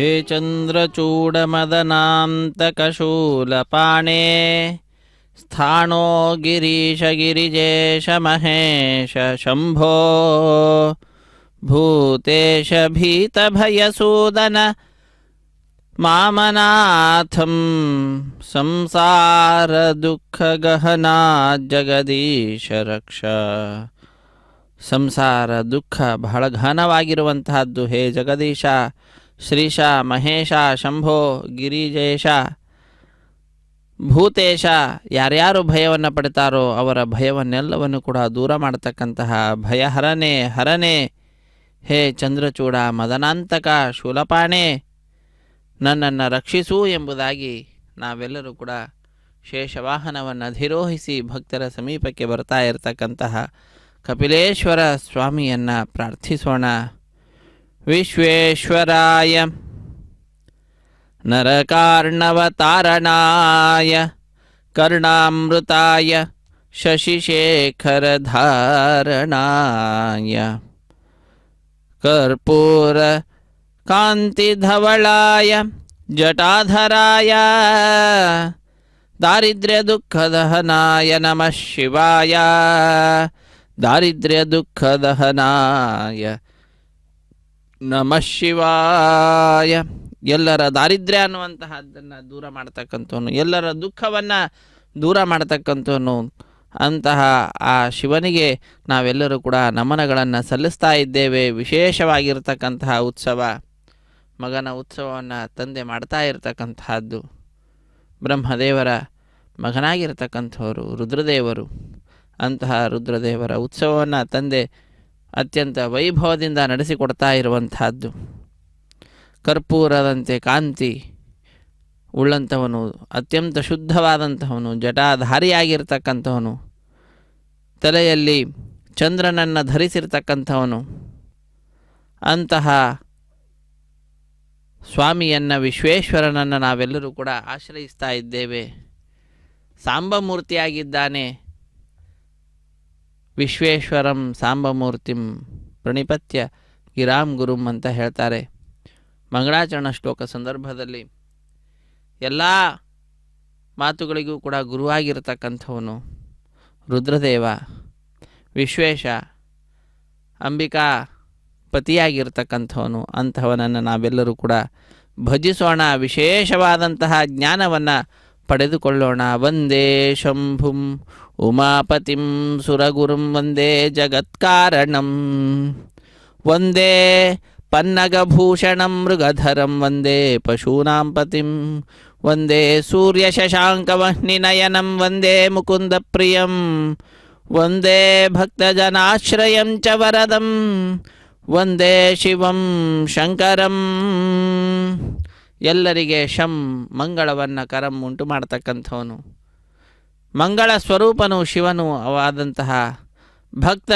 ಹೇ ಚಂದ್ರಚೂಡಮದನಾಂತಕಶೂಲಪಾಣೇ ಸ್ಥಾಣೋ ಗಿರೀಶ ಗಿರಿಜೇಶ ಮಹೇಶ ಶಂಭೋ ಭೂತೇಶ ಭೀತಭಯಸೂದನ ಮಾಮನಾಥಂ ಸಂಸಾರ ದುಃಖಗಹನಾ ಜಗದೀಶ ರಕ್ಷ. ಸಂಸಾರ ದುಃಖ ಬಹಳ ಗಹನವಾಗಿರುವಂತಹದ್ದು. ಹೇ ಜಗದೀಶ, ಶ್ರೀಶ, ಮಹೇಶ, ಶಂಭೋ, ಗಿರಿಜೇಶ, ಭೂತೇಶ, ಯಾರ್ಯಾರು ಭಯವನ್ನು ಪಡ್ತಾರೋ ಅವರ ಭಯವನ್ನೆಲ್ಲವನ್ನು ಕೂಡ ದೂರ ಮಾಡತಕ್ಕಂತಹ ಭಯಹರನೇ ಹರನೇ, ಹೇ ಚಂದ್ರಚೂಡ ಮದನಾಂತಕ ಶೂಲಪಾಣೆ, ನನ್ನನ್ನು ರಕ್ಷಿಸು ಎಂಬುದಾಗಿ ನಾವೆಲ್ಲರೂ ಕೂಡ ಶೇಷವಾಹನವನ್ನು ಅಧಿರೋಹಿಸಿ ಭಕ್ತರ ಸಮೀಪಕ್ಕೆ ಬರ್ತಾ ಇರತಕ್ಕಂತಹ ಕಪಿಲೇಶ್ವರ ಸ್ವಾಮಿಯನ್ನು ಪ್ರಾರ್ಥಿಸೋಣ. ವಿಶ್ವೇಶ್ವರಾಯ ನರಕಾರ್ಣವತಾರಣಾಯ ಕರ್ಣಾಮೃತಾಯ ಶಶಿಶೇಖರಧಾರಣಾಯ ಕರ್ಪೂರ ಕಾಂತಿಧವಳಾಯ ಜಟಾಧರಾಯ ದಾರಿದ್ರ್ಯದುಃಖದಹನಾಯ ನಮಃ ಶಿವಾಯ. ದಾರಿದ್ರ್ಯದುಃಖದಹನಾಯ ನಮಃ ಶಿವಾಯ. ಎಲ್ಲರ ದಾರಿದ್ರ್ಯ ಅನ್ನುವಂತಹದ್ದನ್ನು ದೂರ ಮಾಡ್ತಕ್ಕಂಥವನು, ಎಲ್ಲರ ದುಃಖವನ್ನು ದೂರ ಮಾಡ್ತಕ್ಕಂಥವನು ಅಂತಹ ಆ ಶಿವನಿಗೆ ನಾವೆಲ್ಲರೂ ಕೂಡ ನಮನಗಳನ್ನು ಸಲ್ಲಿಸ್ತಾ ಇದ್ದೇವೆ. ವಿಶೇಷವಾಗಿರ್ತಕ್ಕಂತಹ ಉತ್ಸವ, ಮಗನ ಉತ್ಸವವನ್ನು ತಂದೆ ಮಾಡ್ತಾ ಇರತಕ್ಕಂತಹದ್ದು. ಬ್ರಹ್ಮದೇವರ ಮಗನಾಗಿರ್ತಕ್ಕಂಥವರು ರುದ್ರದೇವರು. ಅಂತಹ ರುದ್ರದೇವರ ಉತ್ಸವವನ್ನು ತಂದೆ ಅತ್ಯಂತ ವೈಭವದಿಂದ ನಡೆಸಿಕೊಡ್ತಾ ಇರುವಂತಹದ್ದು. ಕರ್ಪೂರದಂತೆ ಕಾಂತಿ ಉಳ್ಳಂಥವನು, ಅತ್ಯಂತ ಶುದ್ಧವಾದಂತಹವನು, ಜಟಾಧಾರಿಯಾಗಿರ್ತಕ್ಕಂಥವನು, ತಲೆಯಲ್ಲಿ ಚಂದ್ರನನ್ನು ಧರಿಸಿರ್ತಕ್ಕಂಥವನು. ಅಂತಹ ಸ್ವಾಮಿಯನ್ನು, ವಿಶ್ವೇಶ್ವರನನ್ನು ನಾವೆಲ್ಲರೂ ಕೂಡ ಆಶ್ರಯಿಸ್ತಾ ಇದ್ದೇವೆ. ಸಾಂಬಮೂರ್ತಿಯಾಗಿದ್ದಾನೆ. ವಿಶ್ವೇಶ್ವರಂ ಸಾಂಬಮೂರ್ತಿಂ ಪ್ರಣಿಪತ್ಯ ಗಿರಾಂ ಗುರುಂ ಅಂತ ಹೇಳ್ತಾರೆ ಮಂಗಳಾಚರಣ ಶ್ಲೋಕ ಸಂದರ್ಭದಲ್ಲಿ. ಎಲ್ಲ ಮಾತುಗಳಿಗೂ ಕೂಡ ಗುರುವಾಗಿರತಕ್ಕಂಥವನು ರುದ್ರದೇವ, ವಿಶ್ವೇಶ, ಅಂಬಿಕಾ ಪತಿಯಾಗಿರ್ತಕ್ಕಂಥವನು. ಅಂಥವನನ್ನು ನಾವೆಲ್ಲರೂ ಕೂಡ ಭಜಿಸೋಣ, ವಿಶೇಷವಾದಂತಹ ಜ್ಞಾನವನ್ನು ಪಡೆದುಕೊಳ್ಳೋಣ. ವಂದೇ ಶಂಭುಂ ಉಮಾಪತಿಂ ಸುರಗುರುಂ ವಂದೇ ಜಗತ್ಕಾರಣಂ ವಂದೇ ಪನ್ನಗಭೂಷಣಂ ಮೃಗಧರಂ ವಂದೇ ಪಶೂನಾಂ ಪತಿಂ ವಂದೇ ಸೂರ್ಯಶಶಾಂಕವಹ್ನಿನಯನಂ ವಂದೇ ಮುಕುಂದಪ್ರಿಯಂ ವಂದೇ ಭಕ್ತಜನಾಶ್ರಯಂ ಚ ವರದಂ ವಂದೇ ಶಿವಂ ಶಂಕರಂ. ಎಲ್ಲರಿಗೆ ಶಂ ಮಂಗಳವನ್ನು ಕರಂ ಉಂಟು ಮಾಡ್ತಕ್ಕಂಥವನು, ಮಂಗಳ ಸ್ವರೂಪನು ಶಿವನು ಆದಂತಹ ಭಕ್ತ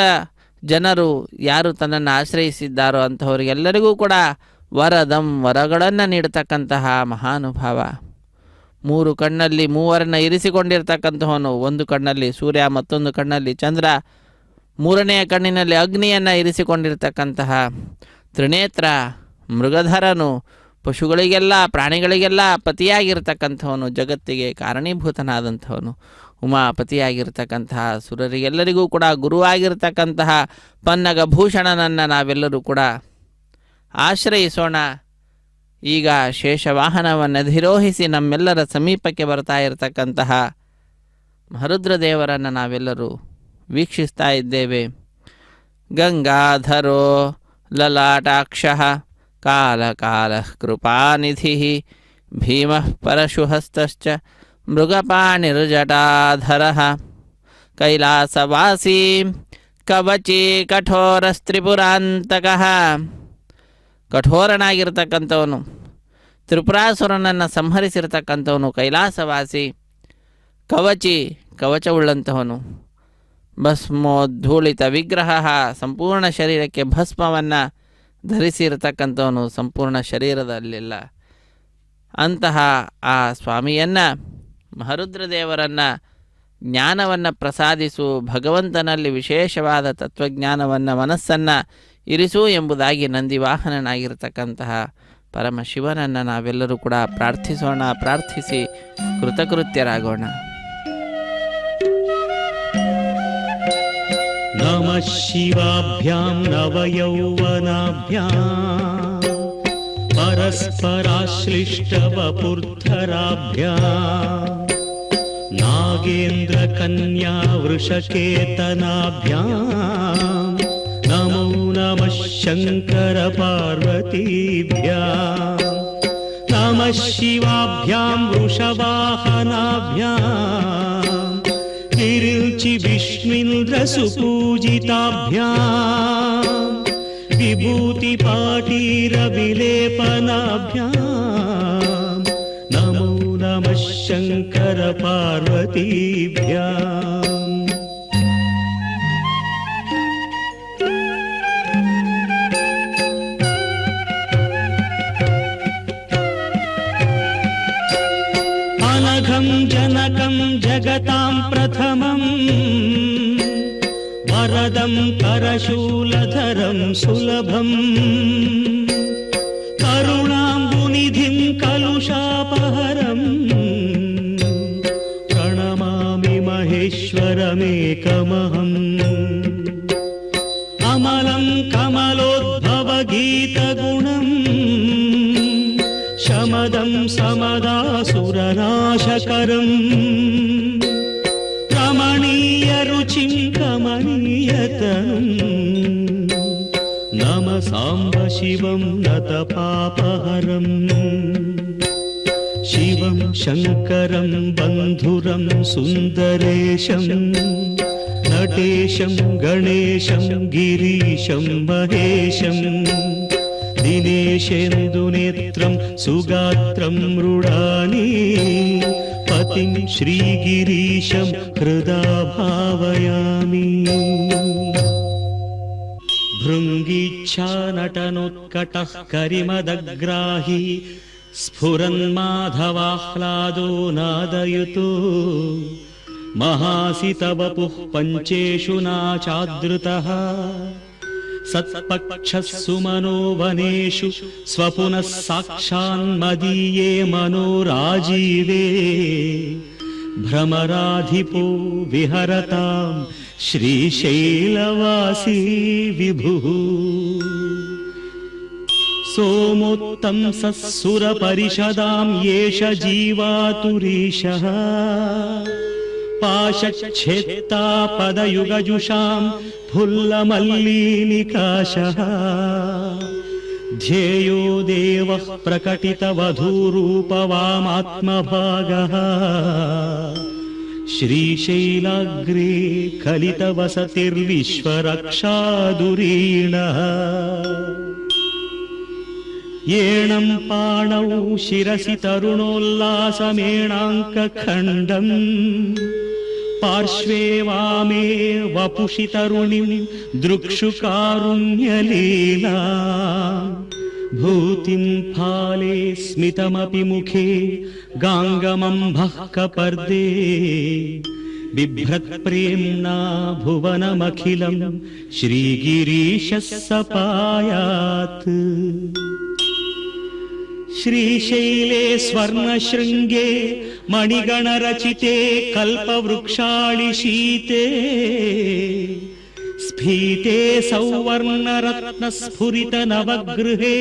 ಜನರು ಯಾರು ತನ್ನನ್ನು ಆಶ್ರಯಿಸಿದ್ದಾರೋ ಅಂಥವರಿಗೆಲ್ಲರಿಗೂ ಕೂಡ ವರದಂ ವರಗಳನ್ನು ನೀಡತಕ್ಕಂತಹ ಮಹಾನುಭಾವ. ಮೂರು ಕಣ್ಣಲ್ಲಿ ಮೂವರನ್ನು ಇರಿಸಿಕೊಂಡಿರ್ತಕ್ಕಂಥವನು. ಒಂದು ಕಣ್ಣಲ್ಲಿ ಸೂರ್ಯ, ಮತ್ತೊಂದು ಕಣ್ಣಲ್ಲಿ ಚಂದ್ರ, ಮೂರನೆಯ ಕಣ್ಣಿನಲ್ಲಿ ಅಗ್ನಿಯನ್ನು ಇರಿಸಿಕೊಂಡಿರ್ತಕ್ಕಂತಹ ತ್ರಿನೇತ್ರ ಮೃಗಧರನು, ಪಶುಗಳಿಗೆಲ್ಲ ಪ್ರಾಣಿಗಳಿಗೆಲ್ಲ ಪತಿಯಾಗಿರ್ತಕ್ಕಂಥವನು, ಜಗತ್ತಿಗೆ ಕಾರಣೀಭೂತನಾದಂಥವನು, ಉಮಾಪತಿಯಾಗಿರ್ತಕ್ಕಂತಹ ಸುರರಿಗೆಲ್ಲರಿಗೂ ಕೂಡ ಗುರುವಾಗಿರ್ತಕ್ಕಂತಹ ಪನ್ನಗಭೂಷಣನನ್ನು ನಾವೆಲ್ಲರೂ ಕೂಡ ಆಶ್ರಯಿಸೋಣ. ಈಗ ಶೇಷವಾಹನವನ್ನು ಅಧಿರೋಹಿಸಿ ನಮ್ಮೆಲ್ಲರ ಸಮೀಪಕ್ಕೆ ಬರ್ತಾ ಇರತಕ್ಕಂತಹ ಮಹರುದ್ರದೇವರನ್ನು ನಾವೆಲ್ಲರೂ ವೀಕ್ಷಿಸ್ತಾ ಇದ್ದೇವೆ. ಗಂಗಾಧರೋ ಲಲಾಟಾಕ್ಷಃ ಕಾಲಕಾಲ ಕೃಪಾನಿಧಿ ಭೀಮಃ ಪರಶುಹಸ್ತಶ್ಚ ಮೃಗಪಾಣಿರ್ಜಟಾಧರಃ ಕೈಲಾಸವಾಸಿ ಕವಚಿ ಕಠೋರಸ್ತ್ರಿಪುರಾಂತಕಃ. ಕಠೋರನಾಗಿರ್ತಕ್ಕಂಥವನು, ತ್ರಿಪುರಾಸುರನನ್ನು ಸಂಹರಿಸಿರ್ತಕ್ಕಂಥವನು, ಕೈಲಾಸವಾಸಿ, ಕವಚಿ ಕವಚವುಳ್ಳಂತಹವನು, ಭಸ್ಮೋದ್ಧೂಳಿತ ವಿಗ್ರಹ, ಸಂಪೂರ್ಣ ಶರೀರಕ್ಕೆ ಭಸ್ಮವನ್ನು ಧರಿಸಿರ್ತಕ್ಕಂಥವನು, ಸಂಪೂರ್ಣ ಶರೀರದಲ್ಲೆಲ್ಲ. ಅಂತಹ ಆ ಸ್ವಾಮಿಯನ್ನು, ಮಹರುದ್ರದೇವರನ್ನು ಜ್ಞಾನವನ್ನು ಪ್ರಸಾದಿಸು, ಭಗವಂತನಲ್ಲಿ ವಿಶೇಷವಾದ ತತ್ವಜ್ಞಾನವನ್ನು ಮನಸ್ಸನ್ನು ಇರಿಸು ಎಂಬುದಾಗಿ ನಂದಿವಾಹನನಾಗಿರ್ತಕ್ಕಂತಹ ಪರಮಶಿವನನ್ನು ನಾವೆಲ್ಲರೂ ಕೂಡ ಪ್ರಾರ್ಥಿಸೋಣ, ಪ್ರಾರ್ಥಿಸಿ ಕೃತಕೃತ್ಯರಾಗೋಣ. ನಮಃ ಶಿವಾಭ್ಯಾಂ ನವಯೌವನಾಭ್ಯಾಂ ಪರಸ್ಪರಾಶ್ಲಿಷ್ಟವಪುರ್ಧರಾಭ್ಯಾಂ ನಾಗೇಂದ್ರ ಕನ್ಯಾ ವೃಷಕೇತನಾಭ್ಯಾಂ ನಮೋ ನಮಃ ಶಂಕರ ಪಾರ್ವತೀಭ್ಯಾಂ ನಮಃ ಶಿವಾಭ್ಯಾಂ ವೃಷವಾಹನಾಭ್ಯಾಂ ಕಿರುಚಿ ವಿಷ್ಣುಂದ್ರ ಸುಪೂಜಿತಾಭ್ಯಾಂ ವಿಭೂತಿ ಪಾಟೀರ ವಿಲೇಪನಾಭ್ಯಾಂ ನಮೋ ನಮಃ ಶಂಕರ ಪಾರ್ವತೀಭ್ಯಾಂ ಅನಘಂ ಜನಕಂ ಜಗತಾಂ ಪ್ರಥಮಂ ವರದಂ ಕರಶೂಲಧರಂ ಸುಲಭಂ ಕರುಣಾಂಬುನಿಧಿಂ ಕಲುಷಾಪಹರಂ ಪ್ರಣಮಾಮಿ ಮಹೇಶ್ವರಮೇಕಮಹಂ ಅಮಲಂ ಕಮಲೋದ್ಭವಗೀತಗುಣಂ ಶಮದಂ ಸಮದಾಸುರನಾಶಕರಂ ರಮಣೀಯ ರುಚಿಂ ಕಮನೀಯತನುಂ ನಮ ಸಾಂಬ ಶಿವಂ ನತ ಪಾಪಹರಂ ಶಿವಂ ಶಂಕರಂ ಬಂಧುರಂ ಸುಂದರೇಶಂ ನಟೇಶಂ ಗಣೇಶಂ ಗಿರೀಶಂ ಮಹೇಶಂ ದಿನೇಶೇಂದು ನೇತ್ರಂ ಸುಗಾತ್ರಂ ಮೃಡಾನಿ ಪತಿಂ ಶ್ರೀಗಿರೀಶಂ ಹೃದಾ ಭಾವಯಾಮಿ ಭೃಂಗೀಚ್ಛಾ ನಟನೋತ್ಕಟಃ ಕರಿಮದಗ್ರಾಹಿ ಸ್ಫುರನ್ಮಾಧವಾಹ್ಲಾದೋ ನಾದಯುತೋ ಮಹಾಸಿತವಪುಃ ಪಂಚೇಷು ನಾಚಾದೃತಃ ಸತ್ಪಕ್ಷಃ ಸುಮನೋ ವನೇಷು ಸ್ವಪುನಃ ಸಾಕ್ಷಾನ್ಮದೀಯೇ ಮನೋರಾಜೀವೇ ಭ್ರಮರಾಧಿಪೋ ವಿಹರತಾಂ ಶ್ರೀಶೈಲವಾಸಿ ವಿಭುಃ ಸೋಮೋತ್ತಂಸಃ ಸುರಪರಿಷದಾಂ ಯೇಷ ಜೀವಾತುರೀಶಃ ಪಾಶಚ್ಛೇತ್ತಾ ಪದಯುಗಜುಷಾಂ ಫುಲ್ಲಮಲ್ಲೀನಿಕಾಶಃ ಧ್ಯೇಯೋ ದೇವಃ ಪ್ರಕಟಿತವಧೂರೂಪವಾಮಾತ್ಮಭಾಗಃ ಶ್ರೀಶೈಲಾಗ್ರೇ ಕಲಿತವಸತಿರ್ವಿಶ್ವರಕ್ಷಾದುರೀಣಃ ಏಣಂ ಪಾಣೌ ಶಿರಸಿ ತರುಣೋಲ್ಲಾಸಮೇಣಾಂಕಖಂಡಂ ಪಾರ್ಶ್ವೇ ವಾಮೇ ವಪುಷಿ ತರುಣಿಂ ದೃಕ್ಷುಕಾರುಣ್ಯಲೀಲಾ ಭೂತಿಂ ಫಾಲೆ ಸ್ಮಿತಮಪಿ ಮುಖೇ ಗಾಂಗಮಂಭಃ ಕಪರ್ದೇ ಬಿಭ್ರತ್ ಪ್ರೇಮ್ನಾ ಭುವನಮಖಿಲಂ ಶ್ರೀಗಿರೀಶಃ ಸಪಾಯಾತ್ ಶ್ರೀಶೈಲೇ ಸ್ವರ್ಣಶೃಂಗೇ ಮಣಿಗಣರಚಿತೆ ಕಲ್ಪವೃಕ್ಷಾಳಿ ಶೀತೆ ಸ್ಫೀತೆ ಸೌವರ್ಣರತ್ನಸ್ಫುರಿತ ನವಗೃಹೇ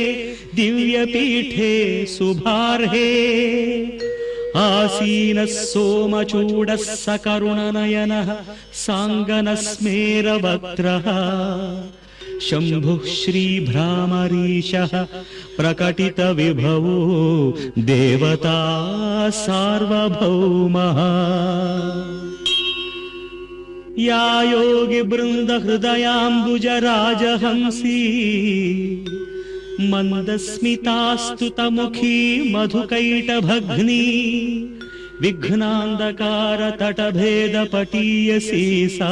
ದಿವ್ಯಪೀಠೆ ಶುಭಾರ್ಹೇ ಆಸೀನಃ ಸೋಮಚೂಡಃ ಸಕರುಣನಯನಃ ಸಾಂಗನಸ್ಮೇರವಕ್ತ್ರಃ ಶಂಭುಃ ಶ್ರೀಭ್ರಾಮರೀಶಃ ಪ್ರಕಟಿತ ವಿಭವೋ ದೇವತಾ ಸಾರ್ವಭೌಮಃ ಯಾ ಯೋಗಿ ಬೃಂದ ಹೃದಯಾಂಬುಜ ರಾಜಹಂಸೀ ಮಂದಸ್ಮಿತಾಸ್ತುತಮುಖೀ ಮಧುಕೈಟಭಗ್ನಿ ವಿಘ್ನಾಂಧಕಾರ ತಟಭೇದ ಪಟೀಯಸೀ ಸಾ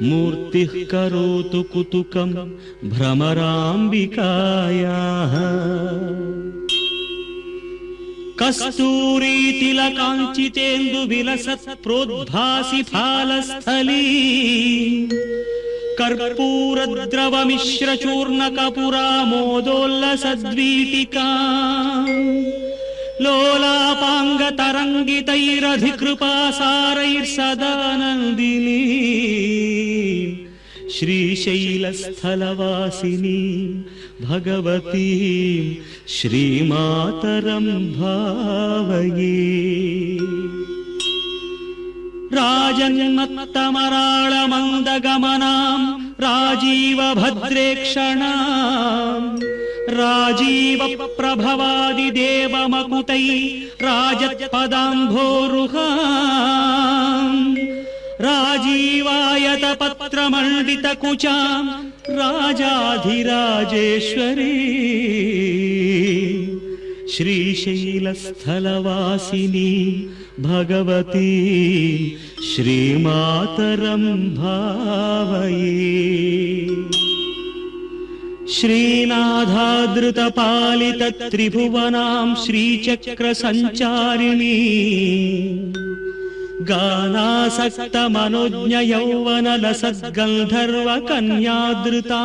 ಮೂರ್ತಿಃ ಕರೋತು ಕುತುಕಂ ಭ್ರಮರಾಂಬಿಕಾಯಾಃ ಕಸ್ತೂರಿ ತಿಲಕಾಂಚಿತೇಂದು ವಿಲಸತ್ ಪ್ರೋದ್ಭಾಸಿ ಫಾಲಸ್ಥಲೀ कर्पूरद्रवमिश्रचूर्णकपुरामोदोल्लसद्वीटिका लोलापाङ्गतरङ्गितैरधिकृपासारैर्सदानन्दिनी श्रीशैलस्थलवासिनी भगवतीं श्रीमातरं भावये। राजन्मत्तमराळमन्दगमनां राजीवभद्रेक्षणां राजीवप्रभवादिदेवमकुटै राजत्पदाम्भोरुहां राजीवायतपत्रमण्डितकुचां राजाधिराजेश्वरी श्रीशैलस्थलवासिनी भगवती श्रीमातरं भावये। श्रीनाथादृतपालितत्रिभुवनां श्रीचक्रसञ्चारिणी गानासक्तमनोज्ञयौवनलसद्गन्धर्वकन्यादृता